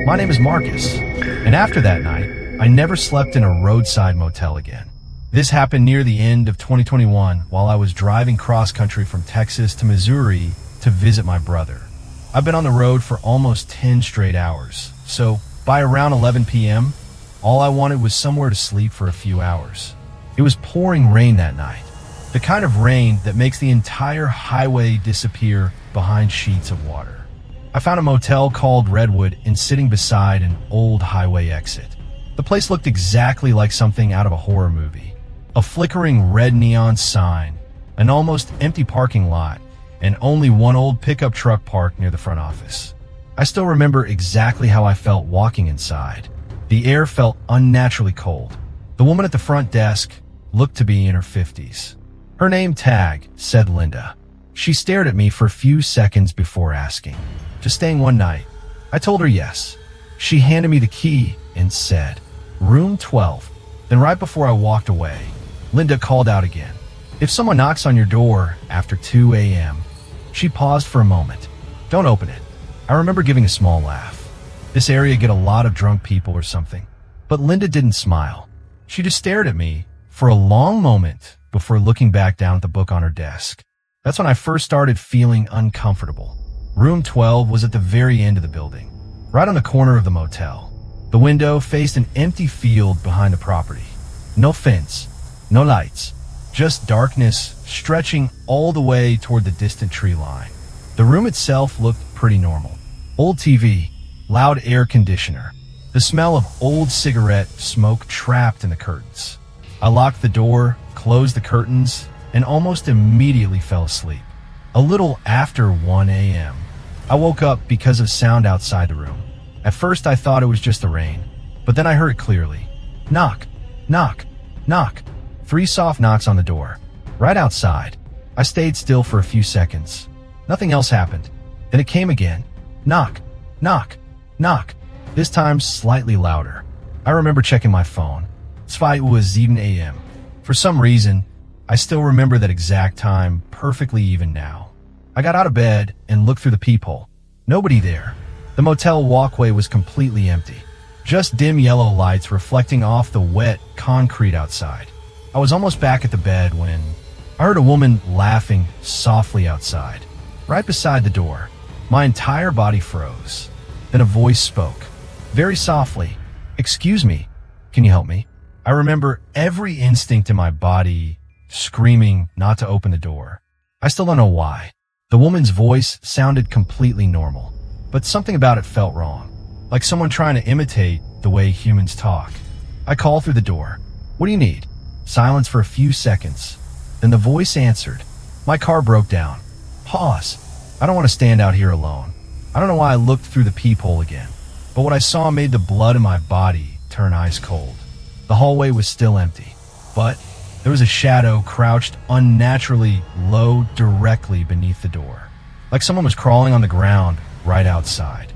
My name is Marcus, and after that night, I never slept in a roadside motel again. This happened near the end of 2021 while I was driving cross-country from Texas to Missouri to visit my brother. I've been on the road for almost 10 straight hours, so by around 11 p.m., all I wanted was somewhere to sleep for a few hours. It was pouring rain that night, the kind of rain that makes the entire highway disappear behind sheets of water. I found a motel called Redwood and sitting beside an old highway exit. The place looked exactly like something out of a horror movie. A flickering red neon sign, an almost empty parking lot, and only one old pickup truck parked near the front office. I still remember exactly how I felt walking inside. The air felt unnaturally cold. The woman at the front desk looked to be in her 50s. Her name tag said Linda. She stared at me for a few seconds before asking, "Just staying one night?" I told her yes. She handed me the key and said, "Room 12. Then right before I walked away, Linda called out again, "If someone knocks on your door after 2 a.m., she paused for a moment. "Don't open it." I remember giving a small laugh. This area get a lot of drunk people or something. But Linda didn't smile. She just stared at me for a long moment before looking back down at the book on her desk. That's when I first started feeling uncomfortable. Room 12 was at the very end of the building, right on the corner of the motel. The window faced an empty field behind the property. No fence, no lights, just darkness stretching all the way toward the distant tree line. The room itself looked pretty normal. Old TV, loud air conditioner, the smell of old cigarette smoke trapped in the curtains. I locked the door, closed the curtains, and almost immediately fell asleep. A little after 1 a.m., I woke up because of sound outside the room. At first I thought it was just the rain, but then I heard it clearly. Knock, knock, knock. 3 soft knocks on the door, right outside. I stayed still for a few seconds. Nothing else happened. Then it came again. Knock, knock, knock. This time slightly louder. I remember checking my phone. It was 7 a.m. For some reason, I still remember that exact time perfectly even now. I got out of bed and looked through the peephole. Nobody there. The motel walkway was completely empty. Just dim yellow lights reflecting off the wet concrete outside. I was almost back at the bed when I heard a woman laughing softly outside, right beside the door. My entire body froze. Then a voice spoke, very softly. "Excuse me, can you help me?" I remember every instinct in my body screaming not to open the door. I still don't know why. The woman's voice sounded completely normal, but something about it felt wrong, like someone trying to imitate the way humans talk. I called through the door. "What do you need?" Silence for a few seconds. Then the voice answered, "My car broke down." Pause. I don't want to stand out here alone. I don't know why I looked through the peephole again, but what I saw made the blood in my body turn ice cold. The hallway was still empty, but there was a shadow crouched unnaturally low directly beneath the door, like someone was crawling on the ground right outside.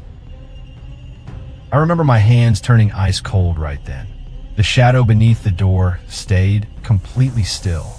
I remember my hands turning ice cold right then. The shadow beneath the door stayed completely still.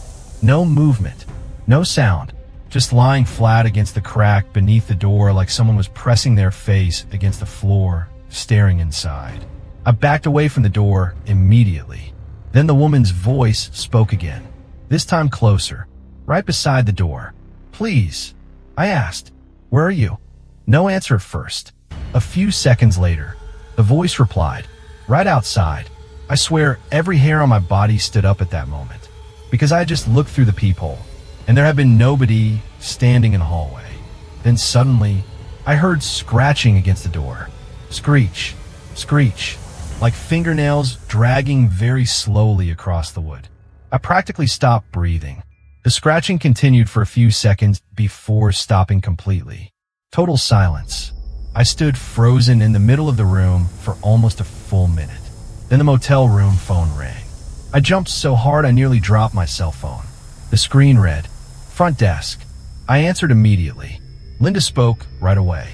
No movement, no sound, just lying flat against the crack beneath the door like someone was pressing their face against the floor, staring inside. I backed away from the door immediately. Then the woman's voice spoke again, this time closer, right beside the door. "Please," I asked. "Where are you?" No answer at first. A few seconds later, the voice replied, "Right outside." I swear every hair on my body stood up at that moment, because I had just looked through the peephole, and there had been nobody standing in the hallway. Then suddenly, I heard scratching against the door. Screech, screech, like fingernails dragging very slowly across the wood. I practically stopped breathing. The scratching continued for a few seconds before stopping completely. Total silence. I stood frozen in the middle of the room for almost a full minute. Then the motel room phone rang. I jumped so hard I nearly dropped my cell phone. The screen read, "Front desk." I answered immediately. Linda spoke right away.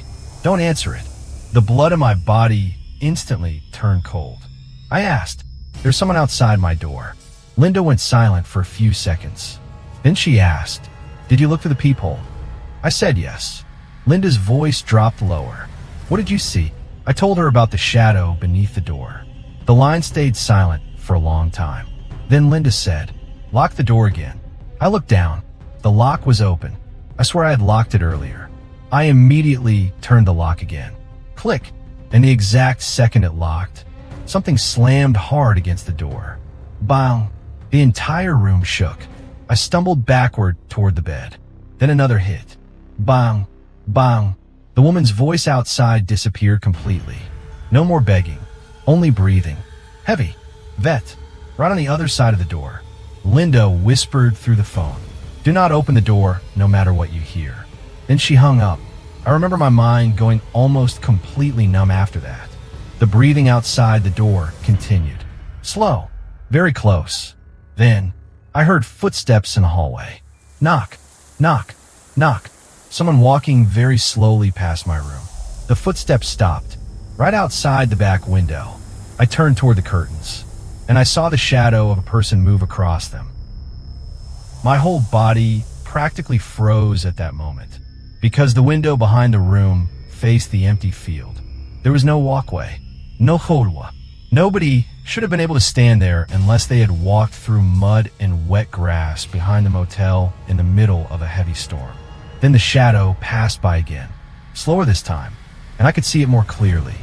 "Don't answer it." The blood in my body instantly turned cold. I asked, "There's someone outside my door." Linda went silent for a few seconds. Then she asked, "Did you look through the peephole?" I said yes. Linda's voice dropped lower. What did you see? I told her about the shadow beneath the door. The line stayed silent for a long time. Then Linda said, "Lock the door again." I looked down. The lock was open. I swear I had locked it earlier. I immediately turned the lock again. Click. And the exact second it locked, something slammed hard against the door. Bang. The entire room shook. I stumbled backward toward the bed. Then another hit. Bang. Bang. The woman's voice outside disappeared completely. No more begging. Only breathing. Heavy. Vet. Right on the other side of the door. Linda whispered through the phone, "Do not open the door, no matter what you hear." Then she hung up. I remember my mind going almost completely numb after that. The breathing outside the door continued. Slow. Very close. Then, I heard footsteps in the hallway. Knock. Knock. Knock. Someone walking very slowly past my room. The footsteps stopped, right outside the back window. I turned toward the curtains, and I saw the shadow of a person move across them. My whole body practically froze at that moment, because the window behind the room faced the empty field. There was no walkway, no chodwa. Nobody should have been able to stand there unless they had walked through mud and wet grass behind the motel in the middle of a heavy storm. Then the shadow passed by again, slower this time, and I could see it more clearly.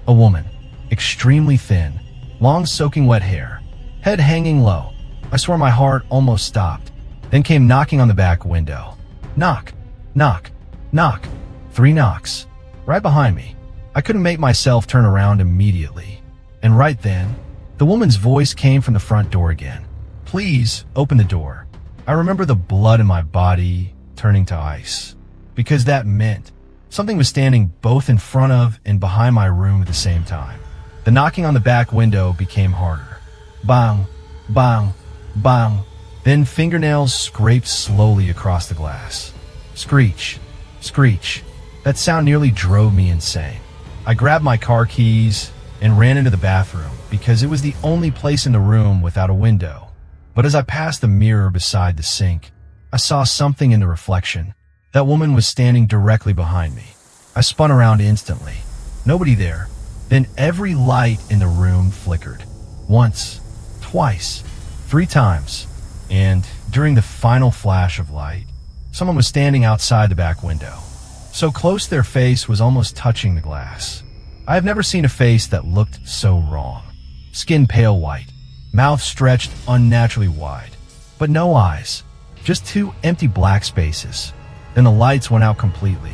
A woman, extremely thin, long soaking wet hair, head hanging low. I swear my heart almost stopped. Then came knocking on the back window. Knock, knock, knock. 3 knocks, right behind me. I couldn't make myself turn around immediately. And right then, the woman's voice came from the front door again. "Please, open the door." I remember the blood in my body turning to ice, because that meant something was standing both in front of and behind my room at the same time. The knocking on the back window became harder. Bang, bang, bang. Then fingernails scraped slowly across the glass. Screech, screech. That sound nearly drove me insane. I grabbed my car keys and ran into the bathroom because it was the only place in the room without a window. But as I passed the mirror beside the sink, I saw something in the reflection. That woman was standing directly behind me. I spun around instantly. Nobody there. Then every light in the room flickered. Once, twice, 3 times. And during the final flash of light, someone was standing outside the back window. So close their face was almost touching the glass. I have never seen a face that looked so wrong. Skin pale white, mouth stretched unnaturally wide, but no eyes. Just 2 empty black spaces. Then the lights went out completely.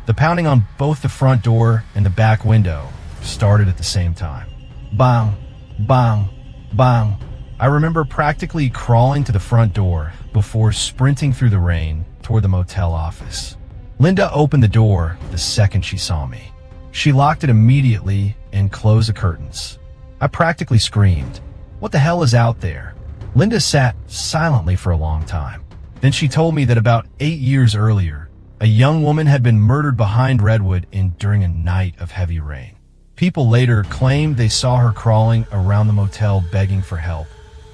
The pounding on both the front door and the back window started at the same time. Bang, bang, bang. I remember practically crawling to the front door before sprinting through the rain toward the motel office. Linda opened the door the second she saw me. She locked it immediately and closed the curtains. I practically screamed, "What the hell is out there?" Linda sat silently for a long time. Then she told me that about 8 years earlier, a young woman had been murdered behind Redwood during a night of heavy rain. People later claimed they saw her crawling around the motel begging for help,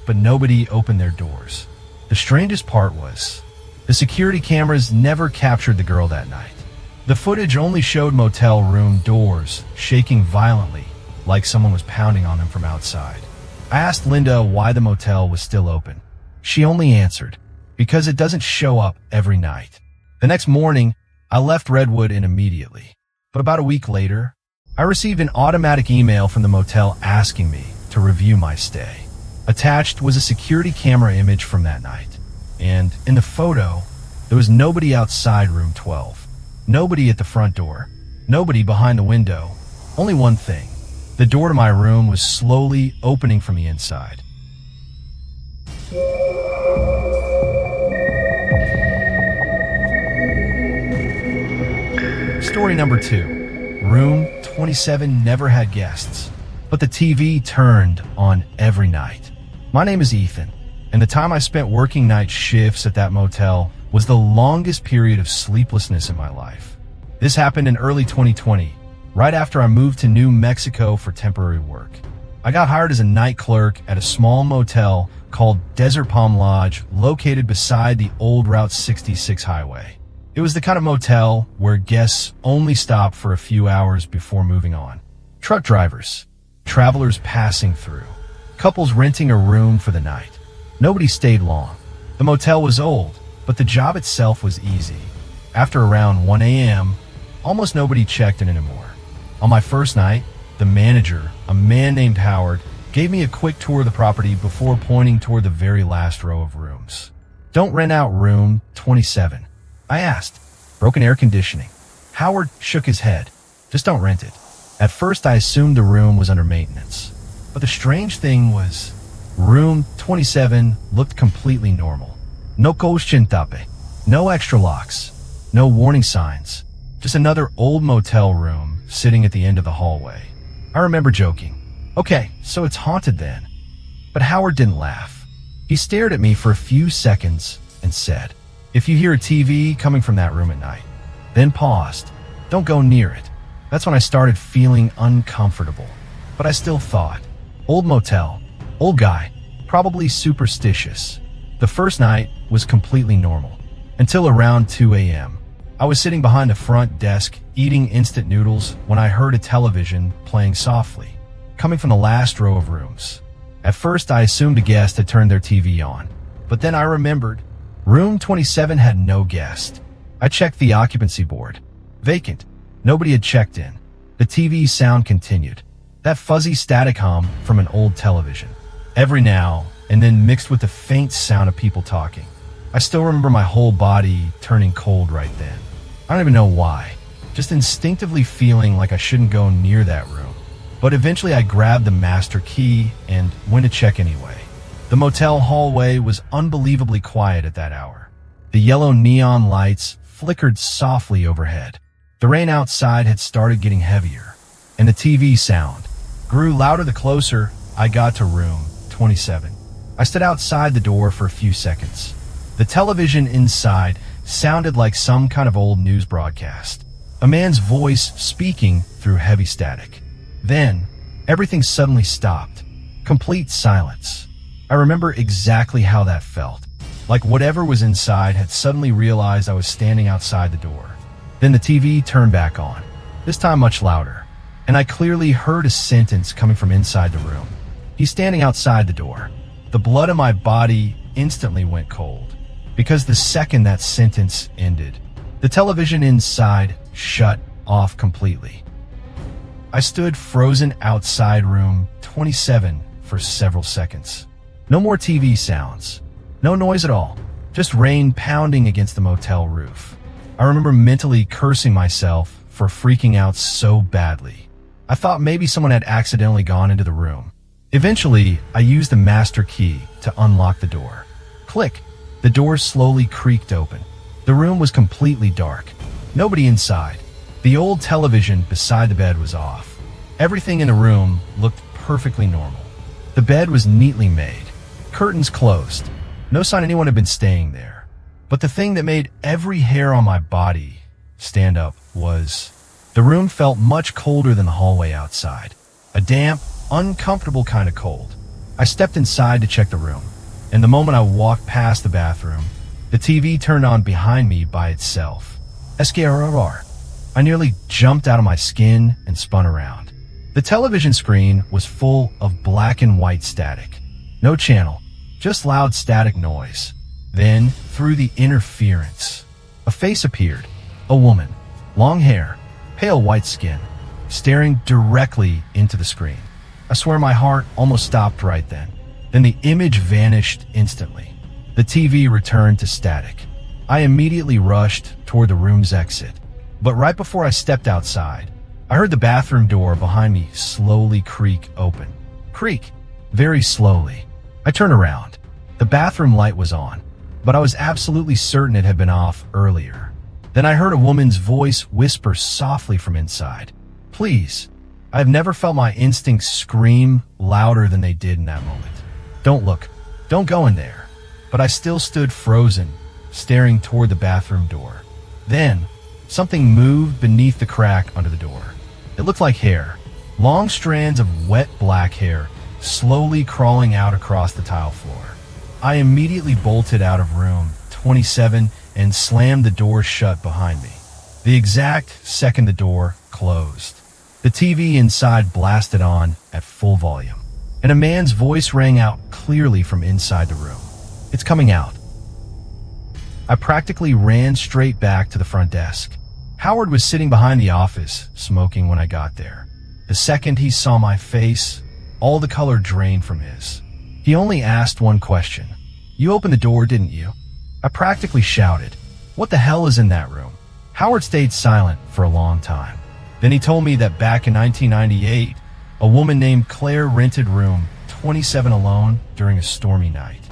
but nobody opened their doors. The strangest part was, the security cameras never captured the girl that night. The footage only showed motel room doors shaking violently, like someone was pounding on them from outside. I asked Linda why the motel was still open. She only answered, "Because it doesn't show up every night." The next morning, I left Redwood immediately. But about a week later, I received an automatic email from the motel asking me to review my stay. Attached was a security camera image from that night. And in the photo, there was nobody outside room 12. Nobody at the front door. Nobody behind the window. Only one thing. The door to my room was slowly opening from the inside. Story number 2. Room 27 never had guests, but the TV turned on every night. My name is Ethan, and the time I spent working night shifts at that motel was the longest period of sleeplessness in my life. This happened in early 2020, right after I moved to New Mexico for temporary work. I got hired as a night clerk at a small motel called Desert Palm Lodge, located beside the old Route 66 highway. It was the kind of motel where guests only stopped for a few hours before moving on. Truck drivers, travelers passing through, couples renting a room for the night. Nobody stayed long. The motel was old, but the job itself was easy. After around 1 a.m., almost nobody checked in anymore. On my first night, the manager, a man named Howard, gave me a quick tour of the property before pointing toward the very last row of rooms. "Don't rent out room 27. I asked. "Broken air conditioning." Howard shook his head. "Just don't rent it." At first, I assumed the room was under maintenance. But the strange thing was, room 27 looked completely normal. No koshchintape, no extra locks, no warning signs, just another old motel room sitting at the end of the hallway. I remember joking, "Okay, so it's haunted then." But Howard didn't laugh. He stared at me for a few seconds and said, "If you hear a TV coming from that room at night," then paused. "Don't go near it." That's when I started feeling uncomfortable. But I still thought, old motel, old guy, probably superstitious. The first night was completely normal. Until around 2 a.m. I was sitting behind the front desk eating instant noodles when I heard a television playing softly, coming from the last row of rooms. At first, I assumed a guest had turned their TV on. But then I remembered, room 27 had no guest. I checked the occupancy board. Vacant. Nobody had checked in. The TV sound continued. That fuzzy static hum from an old television. Every now and then mixed with the faint sound of people talking. I still remember my whole body turning cold right then. I don't even know why. Just instinctively feeling like I shouldn't go near that room. But eventually I grabbed the master key and went to check anyway. The motel hallway was unbelievably quiet at that hour. The yellow neon lights flickered softly overhead. The rain outside had started getting heavier, and the TV sound grew louder the closer I got to room 27. I stood outside the door for a few seconds. The television inside sounded like some kind of old news broadcast. A man's voice speaking through heavy static. Then, everything suddenly stopped. Complete silence. I remember exactly how that felt. Like whatever was inside had suddenly realized I was standing outside the door. Then the TV turned back on, this time much louder, and I clearly heard a sentence coming from inside the room. "He's standing outside the door." The blood in my body instantly went cold, because the second that sentence ended, the television inside shut off completely. I stood frozen outside room 27 for several seconds. No more TV sounds, no noise at all, just rain pounding against the motel roof. I remember mentally cursing myself for freaking out so badly. I thought maybe someone had accidentally gone into the room. Eventually, I used the master key to unlock the door. Click! The door slowly creaked open. The room was completely dark. Nobody inside. The old television beside the bed was off. Everything in the room looked perfectly normal. The bed was neatly made. Curtains closed. No sign anyone had been staying there. But the thing that made every hair on my body stand up was the room felt much colder than the hallway outside. A damp, uncomfortable kind of cold. I stepped inside to check the room, and the moment I walked past the bathroom, the TV turned on behind me by itself. SKRR. I nearly jumped out of my skin and spun around. The television screen was full of black and white static. No channel, just loud static noise. Then, through the interference, a face appeared. A woman, long hair, pale white skin, staring directly into the screen. I swear my heart almost stopped right then. Then the image vanished instantly. The TV returned to static. I immediately rushed toward the room's exit. But right before I stepped outside, I heard the bathroom door behind me slowly creak open. Creak, very slowly. I turned around. The bathroom light was on, but I was absolutely certain it had been off earlier. Then I heard a woman's voice whisper softly from inside. "Please." I have never felt my instincts scream louder than they did in that moment. "Don't look. Don't go in there." But I still stood frozen, staring toward the bathroom door. Then, something moved beneath the crack under the door. It looked like hair. Long strands of wet black hair, slowly crawling out across the tile floor. I immediately bolted out of room 27 and slammed the door shut behind me. The exact second the door closed, the TV inside blasted on at full volume, and a man's voice rang out clearly from inside the room. "It's coming out." I practically ran straight back to the front desk. Howard was sitting behind the office, smoking when I got there. The second he saw my face, all the color drained from his. He only asked one question. "You opened the door, didn't you?" I practically shouted, "What the hell is in that room?" Howard stayed silent for a long time. Then he told me that back in 1998, a woman named Claire rented room 27 alone during a stormy night.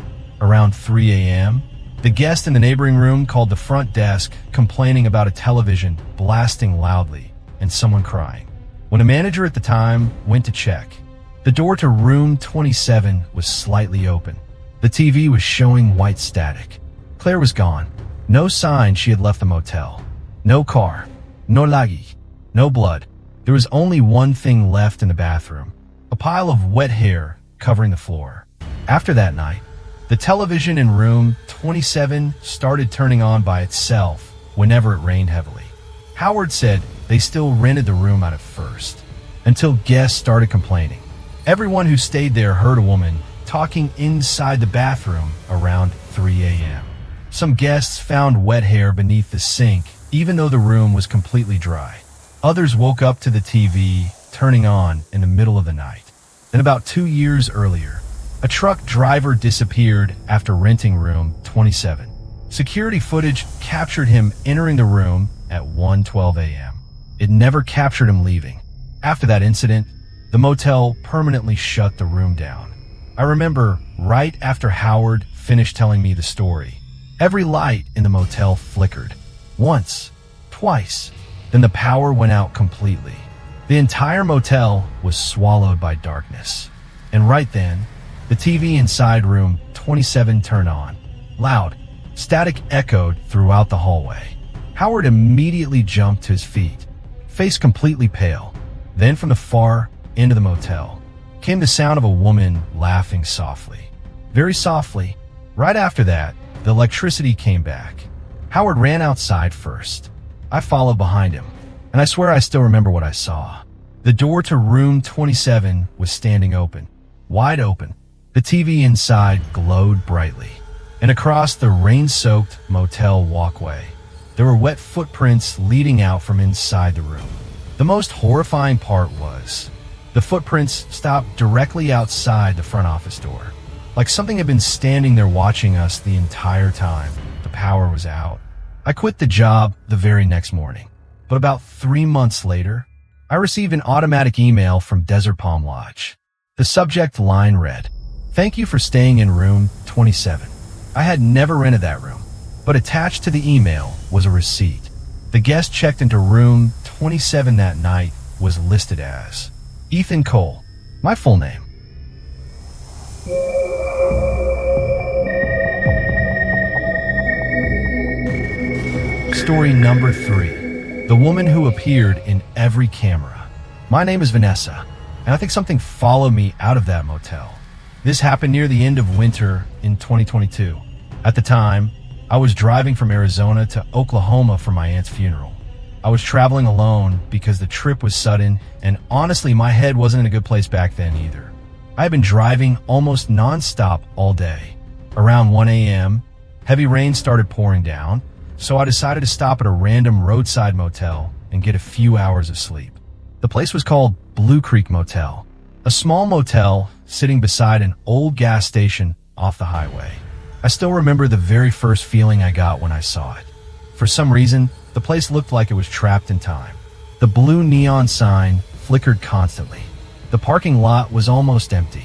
Around 3 a.m., the guest in the neighboring room called the front desk, complaining about a television blasting loudly and someone crying. When a manager at the time went to check, the door to room 27 was slightly open. The TV was showing white static. Claire was gone. No sign she had left the motel. No car. No lagi. No blood. There was only one thing left in the bathroom: a pile of wet hair covering the floor. After that night, the television in room 27 started turning on by itself whenever it rained heavily. Howard said they still rented the room out at first, until guests started complaining. Everyone who stayed there heard a woman talking inside the bathroom around 3 a.m. Some guests found wet hair beneath the sink, even though the room was completely dry. Others woke up to the TV turning on in the middle of the night. Then about 2 years earlier, a truck driver disappeared after renting room 27. Security footage captured him entering the room at 1:12 a.m. It never captured him leaving. After that incident, the motel permanently shut the room down. I remember right after Howard finished telling me the story, every light in the motel flickered. Once, twice, then the power went out completely. The entire motel was swallowed by darkness. And right then, the TV inside room 27 turned on. Loud, static echoed throughout the hallway. Howard immediately jumped to his feet, face completely pale. Then from the far end of the motel came the sound of a woman laughing softly. Very softly. Right after that, the electricity came back. Howard ran outside first. I followed behind him, and I swear I still remember what I saw. The door to room 27 was standing open, wide open. The TV inside glowed brightly, and across the rain-soaked motel walkway, there were wet footprints leading out from inside the room. The most horrifying part was, the footprints stopped directly outside the front office door, like something had been standing there watching us the entire time the power was out. I quit the job the very next morning, but about 3 months later, I received an automatic email from Desert Palm Lodge. The subject line read, "Thank you for staying in room 27. I had never rented that room, but attached to the email was a receipt. The guest checked into room 27 that night was listed as Ethan Cole, my full name." Story number 3. The woman who appeared in every camera. My name is Vanessa, and I think something followed me out of that motel. This happened near the end of winter in 2022. At the time, I was driving from Arizona to Oklahoma for my aunt's funeral. I was traveling alone because the trip was sudden, and honestly, my head wasn't in a good place back then either. I had been driving almost non-stop all day. Around 1 a.m., heavy rain started pouring down, so I decided to stop at a random roadside motel and get a few hours of sleep. The place was called Blue Creek Motel, a small motel sitting beside an old gas station off the highway. I still remember the very first feeling I got when I saw it. For some reason, the place looked like it was trapped in time. The blue neon sign flickered constantly. The parking lot was almost empty.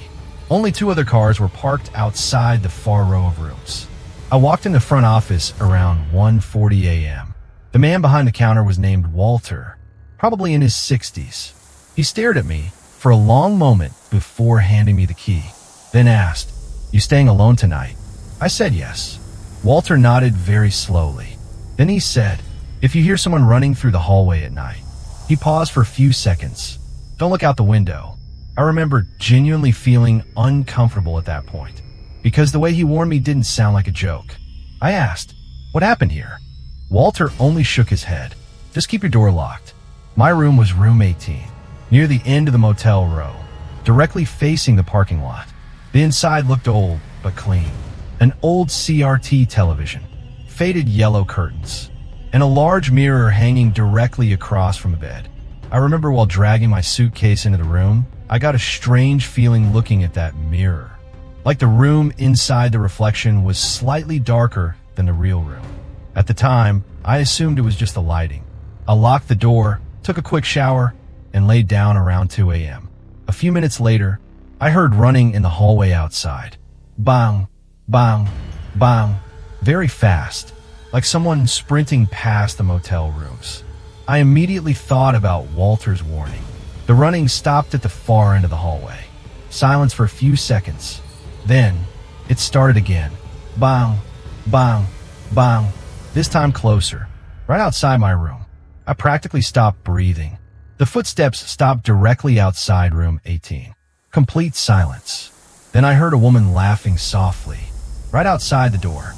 Only 2 other cars were parked outside the far row of rooms. I walked in the front office around 1:40 a.m. The man behind the counter was named Walter, probably in his 60s. He stared at me for a long moment before handing me the key, then asked, "You staying alone tonight?" I said yes. Walter nodded very slowly. Then he said, "If you hear someone running through the hallway at night." He paused for a few seconds. "Don't look out the window." I remember genuinely feeling uncomfortable at that point, because the way he warned me didn't sound like a joke. I asked, What happened here? Walter only shook his head. Just keep your door locked. My room was room 18, near the end of the motel row, directly facing the parking lot. The inside looked old, but clean. An old CRT television, faded yellow curtains, and a large mirror hanging directly across from the bed. I remember while dragging my suitcase into the room, I got a strange feeling looking at that mirror. Like the room inside the reflection was slightly darker than the real room. At the time, I assumed it was just the lighting. I locked the door, took a quick shower, and laid down around 2 a.m. A few minutes later, I heard running in the hallway outside. Bang, bang, bang, very fast, like someone sprinting past the motel rooms. I immediately thought about Walter's warning. The running stopped at the far end of the hallway. Silence for a few seconds. Then, it started again. Bang, bang, bang, this time closer, right outside my room. I practically stopped breathing. The footsteps stopped directly outside room 18. Complete silence. Then I heard a woman laughing softly, right outside the door.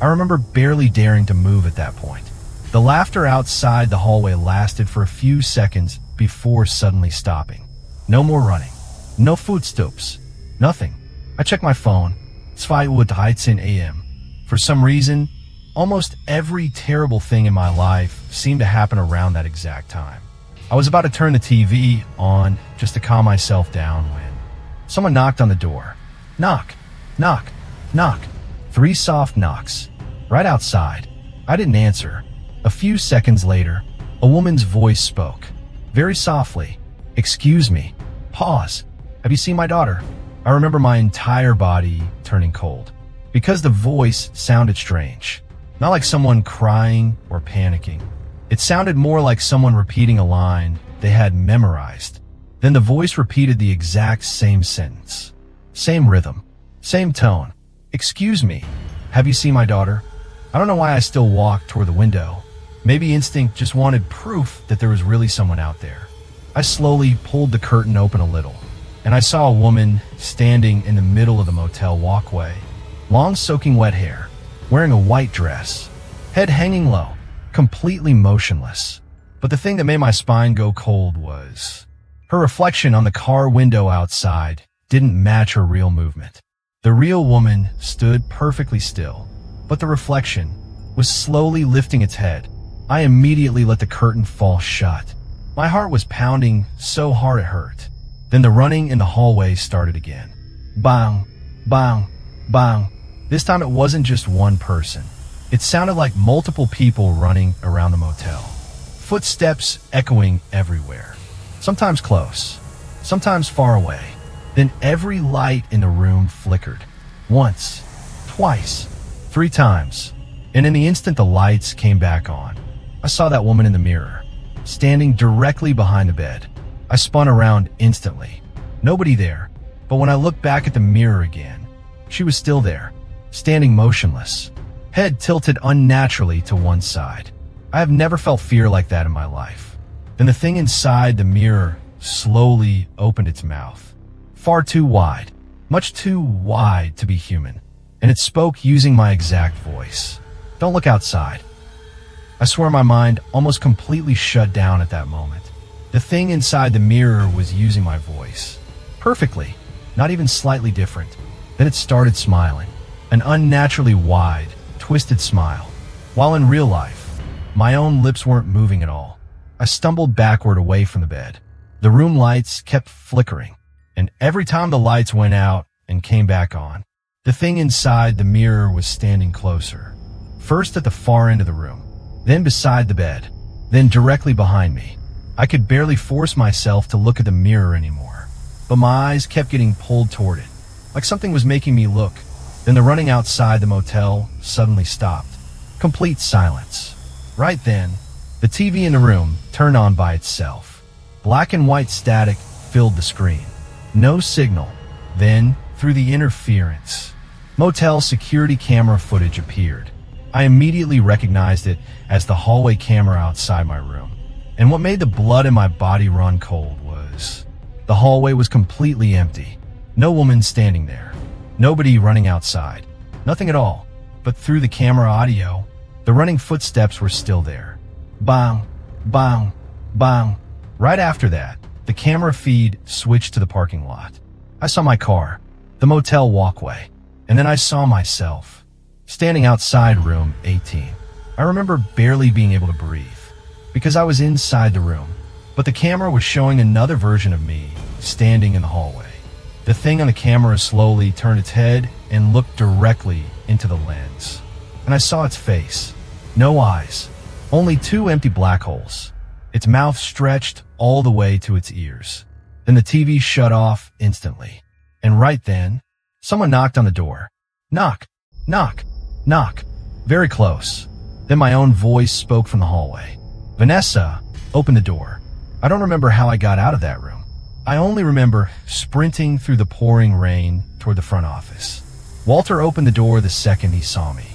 I remember barely daring to move at that point. The laughter outside the hallway lasted for a few seconds before suddenly stopping. No more running. No footsteps. Nothing. I checked my phone. It's 5:13 a.m. For some reason, almost every terrible thing in my life seemed to happen around that exact time. I was about to turn the TV on just to calm myself down when someone knocked on the door. Knock, knock, knock. 3 soft knocks. Right outside. I didn't answer. A few seconds later, a woman's voice spoke. Very softly. Excuse me. Pause. Have you seen my daughter? I remember my entire body turning cold, because the voice sounded strange. Not like someone crying or panicking. It sounded more like someone repeating a line they had memorized. Then the voice repeated the exact same sentence. Same rhythm. Same tone. Excuse me. Have you seen my daughter? I don't know why I still walked toward the window. Maybe instinct just wanted proof that there was really someone out there. I slowly pulled the curtain open a little, and I saw a woman standing in the middle of the motel walkway. Long soaking wet hair, wearing a white dress, head hanging low, completely motionless. But the thing that made my spine go cold was her reflection on the car window outside didn't match her real movement. The real woman stood perfectly still, but the reflection was slowly lifting its head. I immediately let the curtain fall shut. My heart was pounding so hard it hurt. Then the running in the hallway started again. Bang, bang, bang. This time it wasn't just one person. It sounded like multiple people running around the motel. Footsteps echoing everywhere. Sometimes close, sometimes far away. Then every light in the room flickered. Once, twice, 3 times. And in the instant the lights came back on, I saw that woman in the mirror, standing directly behind the bed. I spun around instantly. Nobody there. But when I looked back at the mirror again, she was still there, standing motionless, head tilted unnaturally to one side. I have never felt fear like that in my life. Then the thing inside the mirror slowly opened its mouth. Far too wide, much too wide to be human. And it spoke using my exact voice. Don't look outside. I swear my mind almost completely shut down at that moment. The thing inside the mirror was using my voice. Perfectly, not even slightly different. Then it started smiling. An unnaturally wide, twisted smile. While in real life, my own lips weren't moving at all. I stumbled backward away from the bed. The room lights kept flickering, and every time the lights went out and came back on, the thing inside the mirror was standing closer. First at the far end of the room, then beside the bed, then directly behind me. I could barely force myself to look at the mirror anymore, but my eyes kept getting pulled toward it, like something was making me look. Then the running outside the motel suddenly stopped. Complete silence. Right then, the TV in the room turned on by itself. Black and white static filled the screen. No signal. Then, through the interference, motel security camera footage appeared. I immediately recognized it as the hallway camera outside my room. And what made the blood in my body run cold was the hallway was completely empty. No woman standing there. Nobody running outside. Nothing at all. but through the camera audio, the running footsteps were still there. Bang, bang, bang. Right after that, the camera feed switched to the parking lot. I saw my car, the motel walkway, and then I saw myself, standing outside room 18. I remember barely being able to breathe, because I was inside the room, but the camera was showing another version of me, standing in the hallway. The thing on the camera slowly turned its head and looked directly into the lens. And I saw its face. No eyes, only two empty black holes. Its mouth stretched all the way to its ears. Then the TV shut off instantly. And right then, someone knocked on the door. Knock, knock, knock. Very close. Then my own voice spoke from the hallway. Vanessa, open the door. I don't remember how I got out of that room. I only remember sprinting through the pouring rain toward the front office. Walter opened the door the second he saw me.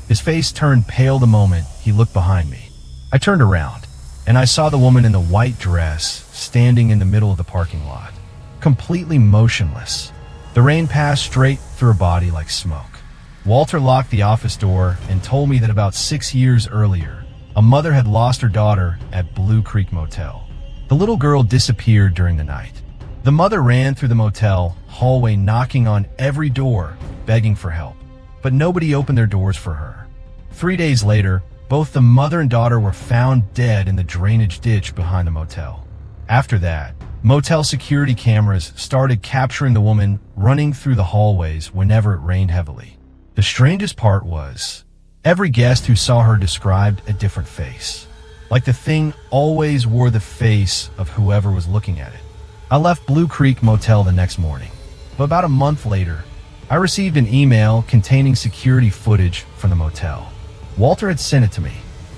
His face turned pale the moment he looked behind me. I turned around, and I saw the woman in the white dress standing in the middle of the parking lot, completely motionless. The rain passed straight through her body like smoke. Walter locked the office door and told me that about 6 years earlier, a mother had lost her daughter at Blue Creek Motel. The little girl disappeared during the night. The mother ran through the motel hallway, knocking on every door, begging for help, but nobody opened their doors for her. 3 days later, both the mother and daughter were found dead in the drainage ditch behind the motel. After that, motel security cameras started capturing the woman running through the hallways whenever it rained heavily. The strangest part was, every guest who saw her described a different face. Like the thing always wore the face of whoever was looking at it. I left Blue Creek Motel the next morning, but about a month later, I received an email containing security footage from the motel. Walter had sent it to me.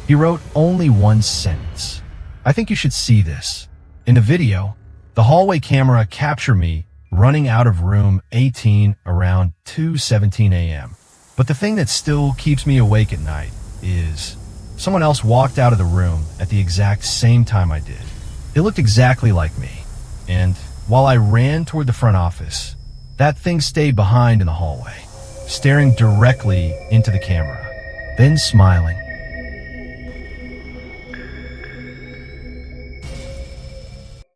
He wrote only one sentence. I think you should see this. In the video, the hallway camera captured me running out of room 18 around 2:17 a.m. But the thing that still keeps me awake at night is someone else walked out of the room at the exact same time I did. It looked exactly like me. And while I ran toward the front office, that thing stayed behind in the hallway, staring directly into the camera, then smiling.